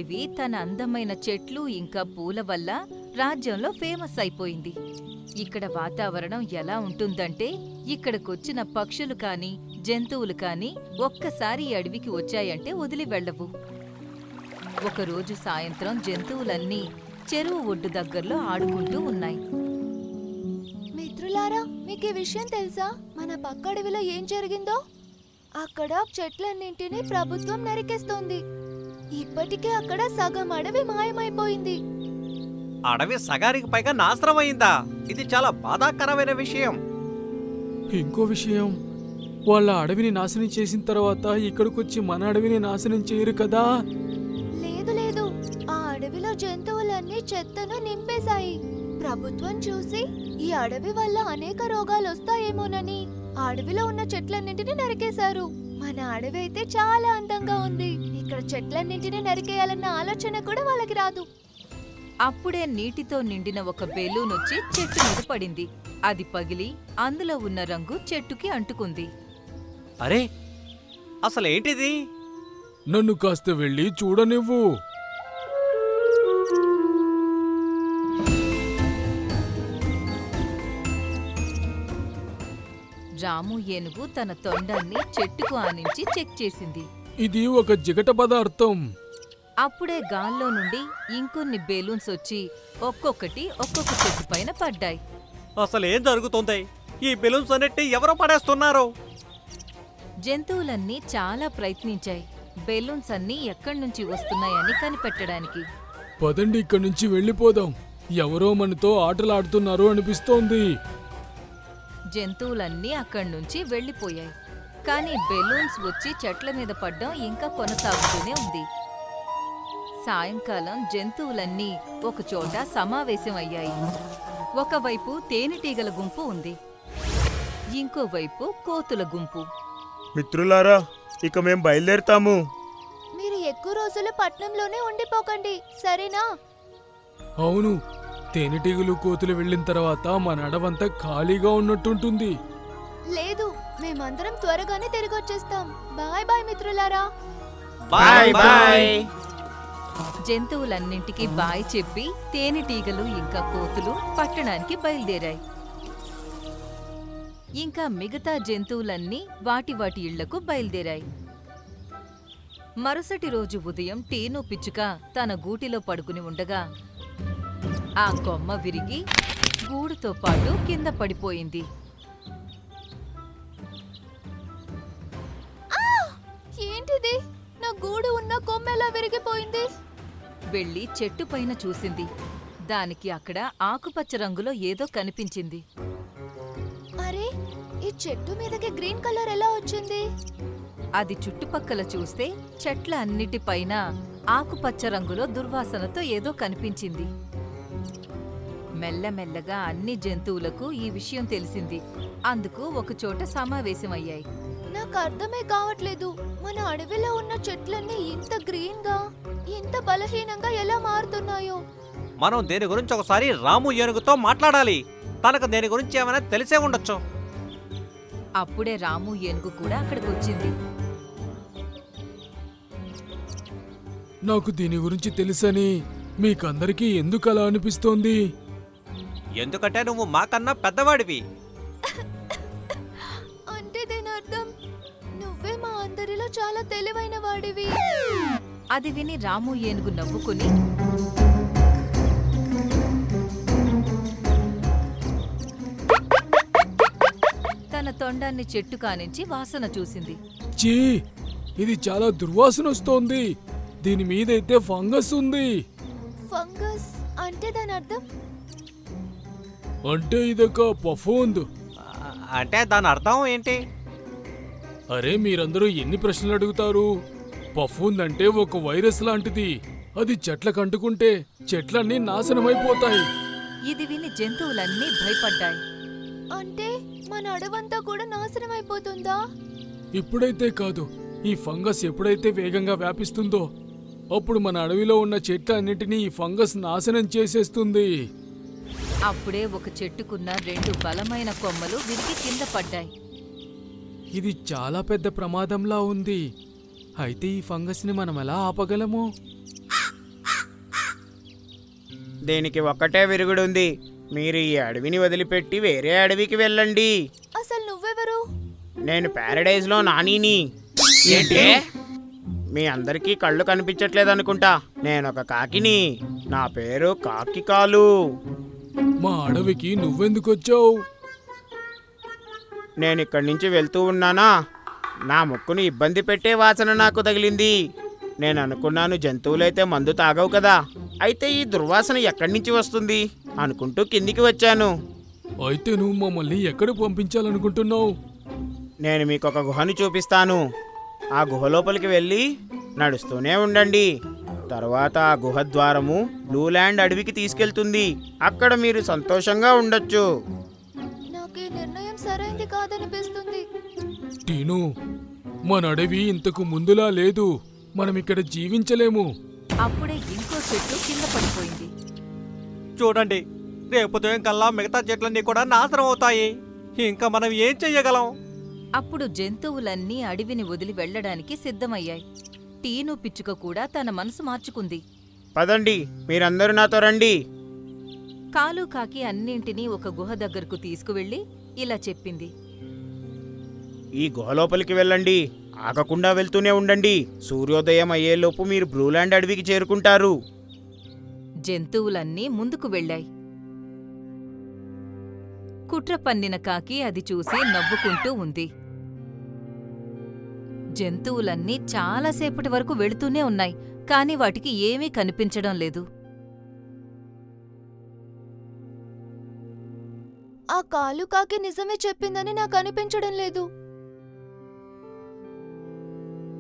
అడవి తన అందమైన చెట్లు ఇంకా పూల వల్ల రాజ్యంలో ఫేమస్ అయిపోయింది. ఇక్కడ వాతావరణం ఎలా ఉంటుందంటే ఇక్కడికొచ్చిన పక్షులు కాని జంతువులు కాని ఒక్కసారి ఈ అడవికి వచ్చాయంటే వదిలి వెళ్ళవు. ఒకరోజు సాయంత్రం జంతువులన్నీ చెరువు ఒడ్డు దగ్గర్లో ఆడుకుంటూ ఉన్నాయి. మిత్రులారా, మీకు ఈ విషయం తెలుసా? మన పక్క అడవిలో ఏం జరిగిందో? అక్కడ చెట్లన్నింటినీ ప్రభుత్వం నరికేస్తోంది. ఇప్పటికే అక్కడ సగం అడవి మాయమైపోయింది. అడవి సగానికి పైగా నాశనమైందా? ఇది చాలా బాధాకరమైన విషయం. ఇంకో విషయం, వాళ్ళ అడవిని నాశనం చేసిన తర్వాత ఇక్కడికొచ్చి మన అడవిని నాశనం చేయరు కదా? లేదు లేదు, ఆ అడవిలో జంతువులన్నీ చెత్తను నింపేశాయి. ప్రభుత్వం చూసి ఈ అడవి వల్ల అనేక రోగాలు వస్తాయేమోనని ఆ అడవిలో ఉన్న చెట్లన్నింటినీ నరికేశారు. మన అడవి అయితే చాలా అందంగా ఉంది. ఇక్కడ చెట్లన్నింటినీ నరికేయాలన్న ఆలోచన కూడా వాళ్ళకి రాదు. అప్పుడే నీటితో నిండిన ఒక బెలూన్ వచ్చి చెట్టు మీద పడింది. అది పగిలి అందులో ఉన్న రంగు చెట్టుకి అంటుకుంది. అరే, అసలేంటిది? నన్ను కాస్త వెళ్ళి చూడనివ్వు. రాము ఏనుగు తన తొండాన్ని చెట్టుకు ఆనించి చెక్ చేసింది. ఇది ఒక జిగట పదార్థం. అప్పుడే గాల్లో నుండి ఇంకొన్ని బెలూన్స్ వచ్చి ఒక్కొక్కటి ఒక్కొక్క చెట్టు పైన పడ్డాయి. అసలేం జరుగుతుంది? ఈ బెలూన్స్ అన్నిటి ఎవరో పడేస్తున్నారు? జంతువులన్నీ చాలా ప్రయత్నించాయి బెలూన్స్ అన్నీ ఎక్కడ్నుంచి వస్తున్నాయని కనిపెట్టడానికి. పదండి, ఇక్కడి నుంచి వెళ్ళిపోదాం. ఎవరో మనతో ఆటలాడుతున్నారు అనిపిస్తోంది. జంతువులన్నీ అక్కడ్నుంచి వెళ్లిపోయాయి. కాని బెలూన్స్ వచ్చి చెట్ల మీద పడ్డం ఇంకా కొనసాగుతూనే ఉంది. సాయంకాలం జంతువులన్నీ ఒకచోట సమావేశం అయ్యాయి. ఒకవైపు తేనెటీగల గుంపు ఉంది, ఇంకోవైపు కోతుల గుంపు. మిత్రులారా, ఇక మేం బయలుదేరుతాము. మీరు ఎక్కువ రోజులు పట్నంలోనే ఉండిపోకండి, సరేనా? అవును, తేనెటీగలు కోతులు వెళ్ళిన తర్వాత మన అడవంతా ఖాళీగా ఉన్నట్టుంటుంది. లేదు, మేమందరం త్వరగానే తిరిగి వచ్చేస్తాం. బాయ్ బాయ్ మిత్రులారా. Bye bye. జంతువులన్నింటికీ బాయ్ చెప్పి తేనెటీగలు ఇంకా కోతులు పట్టణానికి బయలుదేరాయి. ఇంకా మిగతా జంతువులన్నీ వాటి వాటి ఇళ్లకు బయలుదేరాయి. మరుసటి రోజు ఉదయం టీను పిచ్చుక తన గూటిలో పడుకుని ఉండగా ఆ కొమ్మ విరిగి గూడుతో పాటు కింద పడిపోయింది. ఏంటిది? నా గూడు ఉన్న కొమ్మ ఎలా విరిగిపోయింది? వెళ్ళి చెట్టు పైన చూసింది. దానికి అక్కడ ఆకుపచ్చ రంగులో ఏదో కనిపించింది. అరే, ఈ చెట్టు మీదకి గ్రీన్ కలర్ ఎలా వచ్చింది? అది చుట్టుపక్కల చూస్తే చెట్ల అన్నిటిపైన ఆకుపచ్చ రంగులో దుర్వాసనతో ఏదో కనిపించింది. మెల్లమెల్లగా అన్ని జంతువులకు ఈ విషయం తెలిసింది. అందుకు ఒకచోట సమావేశమయ్యాయి. నాకు అర్థమే కావట్లేదు, మన అడవిలో ఉన్న చెట్లన్నీ ఇంత గ్రీన్ గా, ఇంత బలహీనంగా ఎలా మారుతున్నాయో. మనం దేని గురించి ఒకసారి రాము ఏనుగుతో మాట్లాడాలి. తనకు దేని గురించి ఏమైనా తెలిసే ఉండొచ్చు. అప్పుడే రాము ఏనుగు కూడా అక్కడికొచ్చింది. నాకు దీని గురించి తెలుసని మీకందరికీ ఎందుకు అలా అనిపిస్తోంది? ఎందుకంటే నువ్వు మాకన్నా పెద్దవాడివి. అంటే దీని అర్థం నువ్వే మా అందరిలో చాలా తెలివైన వాడివి. అది విని రాము ఏనుగు నవ్వుకుని తన తొండాన్ని చెట్టు కానించి వాసన చూసింది. చీ, ఇది చాలా దుర్వాసన వస్తోంది. దీని మీదైతే ఫంగస్ ఉంది. ఫంగస్ అంటే దాని అర్థం? అంటే ఇదొక పఫూంద్. అంటే దాని అర్థం ఏంటి? అరే, మీరందరూ ఎన్ని ప్రశ్నలు అడుగుతారు? పఫూంద్ అంటే ఒక వైరస్ లాంటిది. అది చెట్లకు అంటుకుంటే చెట్లన్నీ నాశనమైపోతాయి. ఇది విని జంతువులన్నీ భయపడ్డాయి. అంటే మన అడవంతా కూడా నాశనం అయిపోతుందా? ఇప్పుడైతే కాదు, ఈ ఫంగస్ ఎప్పుడైతే వేగంగా వ్యాపిస్తుందో అప్పుడు మన అడవిలో ఉన్న చెట్లన్నింటినీ ఈ ఫంగస్ నాశనం చేసేస్తుంది. అప్పుడే ఒక చెట్టుకున్న 2 బలమైన కొమ్మలు విరిగి కింద పడ్డాయి. ఇది చాలా పెద్ద ప్రమాదంలా ఉంది. అయితే ఈ ఫంగస్ని మనం ఎలా ఆపగలము? దీనికి ఒక్కటే విరుగుడుంది. మీరు ఈ అడవిని వదిలిపెట్టి వేరే అడవికి వెళ్ళండి. అసలు నువ్వెవరు? నేను ప్యారడైజ్లో నానీని. ఏంటి? మీ అందరికీ కళ్ళు కనిపించట్లేదనుకుంటా. నేనొక కాకిని. నా పేరు కాకి కాలు. మా అడవికి నువ్వెందుకొచ్చావు? నేను ఇక్కడి నుంచి వెళ్తూ ఉన్నానా, నా ముక్కుని ఇబ్బంది పెట్టే వాసన నాకు తగిలింది. నేను అనుకున్నాను జంతువులైతే మందు తాగవు కదా, అయితే ఈ దుర్వాసన ఎక్కడి నుంచి వస్తుంది అనుకుంటూ కిందికి వచ్చాను. అయితే నువ్వు మమ్మల్ని ఎక్కడికి పంపించాలనుకుంటున్నావు? నేను మీకు ఒక గుహని చూపిస్తాను. ఆ గుహ లోపలికి వెళ్ళి నడుస్తూనే ఉండండి. తర్వాత ఆ గుహ ద్వారము బ్లూ ల్యాండ్ అడవికి తీసుకెళ్తుంది. అక్కడ మీరు సంతోషంగా ఉండొచ్చు. నాకు ఈ నిర్ణయం సరైంది కాదనిపిస్తుంది. టీను, మన అడవి ఇంతకు ముందులా లేదు. మనం ఇక్కడ జీవించలేము. అప్పుడే ఇంకో చెట్టు కింద పడిపోయింది. చూడండి, రేపు ఉదయం కల్లా మిగతా చెట్లన్నీ కూడా నాశనం అవుతాయి. ఇంకా మనం ఏం చెయ్యగలం? అప్పుడు జంతువులన్నీ అడవిని వదిలి వెళ్ళడానికి సిద్ధమయ్యాయి. టీను పిచ్చుక కూడా తన మనసు మార్చుకుంది. పదండి, మీరందరూ నాతో రండి. కాలు కాకి అన్నింటినీ ఒక గుహ దగ్గరకు తీసుకువెళ్ళి ఇలా చెప్పింది. ఈ గుహ లోపలికి వెళ్ళండి. ఆగకుండా వెళ్తూనే ఉండండి. సూర్యోదయం అయ్యేలోపు మీరు బ్లూల్యాండ్ అడవికి చేరుకుంటారు. జంతువులన్నీ ముందుకు వెళ్ళాయి. కుట్ర పన్నిన కాకి అది చూసి నవ్వుకుంటూ ఉంది. జంతువులన్నీ చాలాసేపటి వరకు వెళుతూనే ఉన్నాయి, కాని వాటికి ఏమీ కనిపించడం లేదు. ఆ కాలు కాకి నిజమే చెప్పిందని నాకు అనిపించడం లేదు.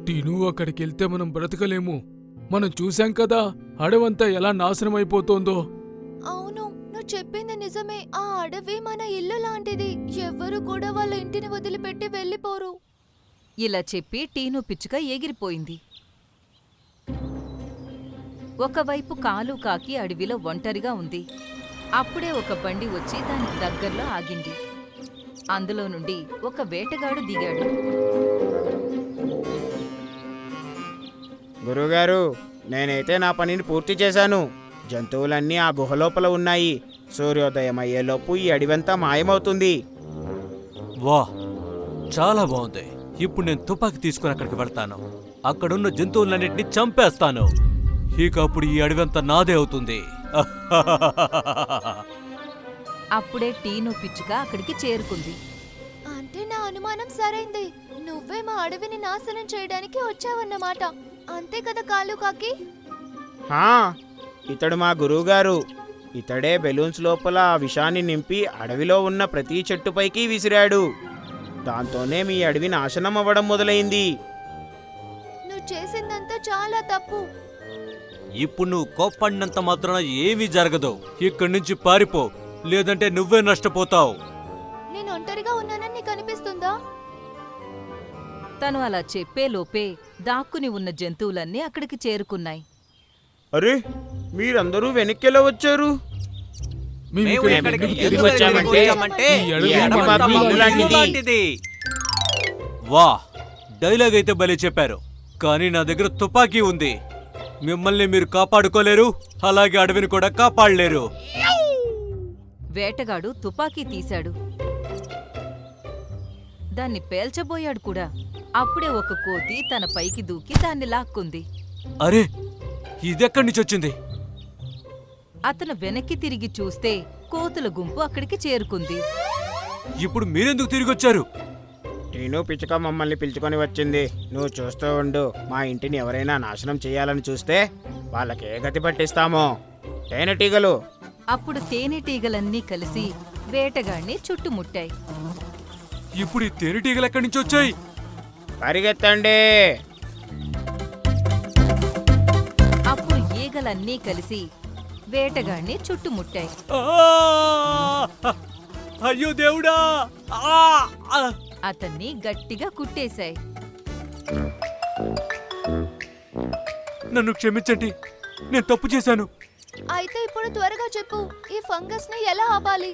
టీను, అక్కడికెళ్తే మనం బ్రతకలేము. మనం చూశాం కదా అడవంతా ఎలా నాశనమైపోతోందో. అవును, నువ్వు చెప్పింది నిజమే. ఆ అడవి మన ఇల్లు లాంటిది. ఎవ్వరు కూడా వాళ్ళ ఇంటిని వదిలిపెట్టి వెళ్ళిపోరు. ఇలా చెప్పి టీను పిచ్చుక ఎగిరిపోయింది. ఒకవైపు కాలు కాకి అడవిలో ఒంటరిగా ఉంది. అప్పుడే ఒక బండి వచ్చి దానికి దగ్గర్లో ఆగింది. అందులో నుండి ఒక వేటగాడు దిగాడు. గురువుగారు, నేనైతే నా పనిని పూర్తి చేశాను. జంతువులన్నీ ఆ గుహ లోపల ఉన్నాయి. సూర్యోదయం అయ్యేలోపు ఈ అడవంతా మాయమవుతుంది. వా, చాలా బాగుంది. ఇప్పుడు నేను తుపాకీ తీసుకుని అక్కడికి వెళ్తాను. అక్కడున్న జంతువులన్నింటినీ చంపేస్తాను. ఇక అప్పుడు ఈ అడవంతా నాదే అవుతుంది. అప్పుడే టీను పిచ్చుక అక్కడికి చేరుకుంది. అంటే నా అనుమానం సరైంది. నువ్వే మా అడవిని నాశనం చేయడానికి వచ్చావన్నమాట. అంతే కదా కాలు కాకి? హా, ఇతడు మా గురువుగారు. ఇతడే బెలూన్స్ లోపల ఆ విషాన్ని నింపి అడవిలో ఉన్న ప్రతి చెట్టుపైకి విసిరాడు. దాంతోనే మీ అడవి నాశనం అవ్వడం మొదలైంది. నువ్వు చేసిందంతా చాలా తప్పు. ఇప్పుడు నువ్వు కోప్పడినంత మాత్రాన ఏమీ జరగదు. ఇక్కడి నుంచి పారిపో, లేదంటే నువ్వే నష్టపోతావు. నేను ఒంటరిగా ఉన్నానని నీకు అనిపిస్తుందా? తను అలా చెప్పేలోపే దాక్కుని ఉన్న జంతువులన్నీ అక్కడికి చేరుకున్నాయి. అరే, మీరందరూ వెనక్కిలా వచ్చారు? మేము మేము ఇక్కడికి ఇక్కడికి ఎందుకు ఎందుకు తిరిగి వచ్చామంటే వచ్చామంటే ఈ అడవి ఈ అడవి మా మాకు ఇల్లు ఇల్లు లాంటిది. లాంటిది. వా, డైలాగ్ అయితే భలే చెప్పారు, కానీ నా దగ్గర తుపాకీ ఉంది. మిమ్మల్ని మీరు కాపాడుకోలేరు, అలాగే అడవిని కూడా కాపాడలేరు. వేటగాడు తుపాకీ తీశాడు. దాన్ని పేల్చబోయాడు కూడా. అప్పుడే ఒక కోతి తన పైకి దూకి దాన్ని లాక్కుంది. అరే, ఇదెక్కడి నుంచి వచ్చింది? అతను వెనక్కి తిరిగి చూస్తే కోతుల గుంపు అక్కడికి చేరుకుంది. ఇప్పుడు మీరెందుకు తిరిగొచ్చారు? నేను పిచ్చుక మమ్మల్ని పిలుచుకొని వచ్చింది. నువ్వు చూస్తూ ఉండు. మా ఇంటిని ఎవరైనా నాశనం చేయాలని చూస్తే వాళ్ళకి ఏ గతి పట్టిస్తామో. తేనెటీగలు. అప్పుడు తేనెటీగలన్నీ కలిసి వేటగాణ్ణి చుట్టుముట్టాయి. ఇప్పుడు ఈ తేనెటీగలు ఎక్కడి నుంచి వచ్చాయి? పరిగెత్తండి. అప్పుడు ఈగలన్నీ కలిసి వేటగాణ్ణి చుట్టుముట్టాయి. ఆ! అయ్యో దేవుడా! ఆ! ఆ! అతన్ని గట్టిగా కుట్టేశాయి. నన్ను క్షమించండి, నేను తప్పు చేశాను. అయితే ఇప్పుడు త్వరగా చెప్పు, ఈ ఫంగస్ ని ఎలా ఆపాలి?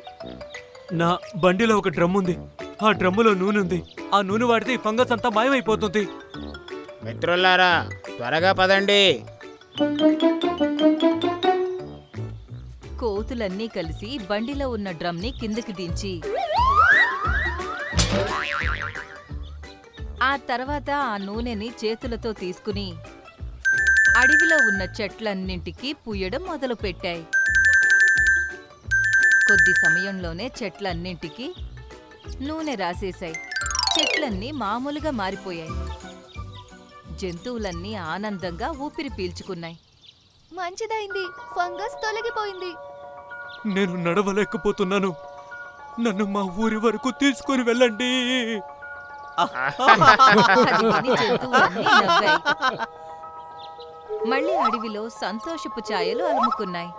నా బండిలో ఒక డ్రమ్ ఉంది. ఆ డ్రమ్ములో నూనె ఉంది. ఆ నూనె వాడితే ఈ ఫంగస్ అంతా మాయమైపోతుంది. మిత్రులారా, త్వరగా పదండి. కోతులన్నీ కలిసి బండిలో ఉన్న డ్రమ్ని కిందకి దించి ఆ తర్వాత ఆ నూనెని చేతులతో తీసుకుని అడవిలో ఉన్న చెట్లన్నింటికీ పూయడం మొదలుపెట్టాయి. కొద్ది సమయంలోనే చెట్లన్నింటికీ నూనె రాసేశాయి. చెట్లన్నీ మామూలుగా మారిపోయాయి. జంతువులన్నీ ఆనందంగా ఊపిరి పీల్చుకున్నాయి. మంచిదైంది, ఫంగస్ తొలగిపోయింది. నేను నడవలేకపోతున్నాను. నన్ను మా ఊరి వరకు తీసుకొని వెళ్ళండి. అది విని జంతువులన్నీ నవ్వాయి. మళ్ళీ అడవిలో సంతోషపు ఛాయలు అలుముకున్నాయి.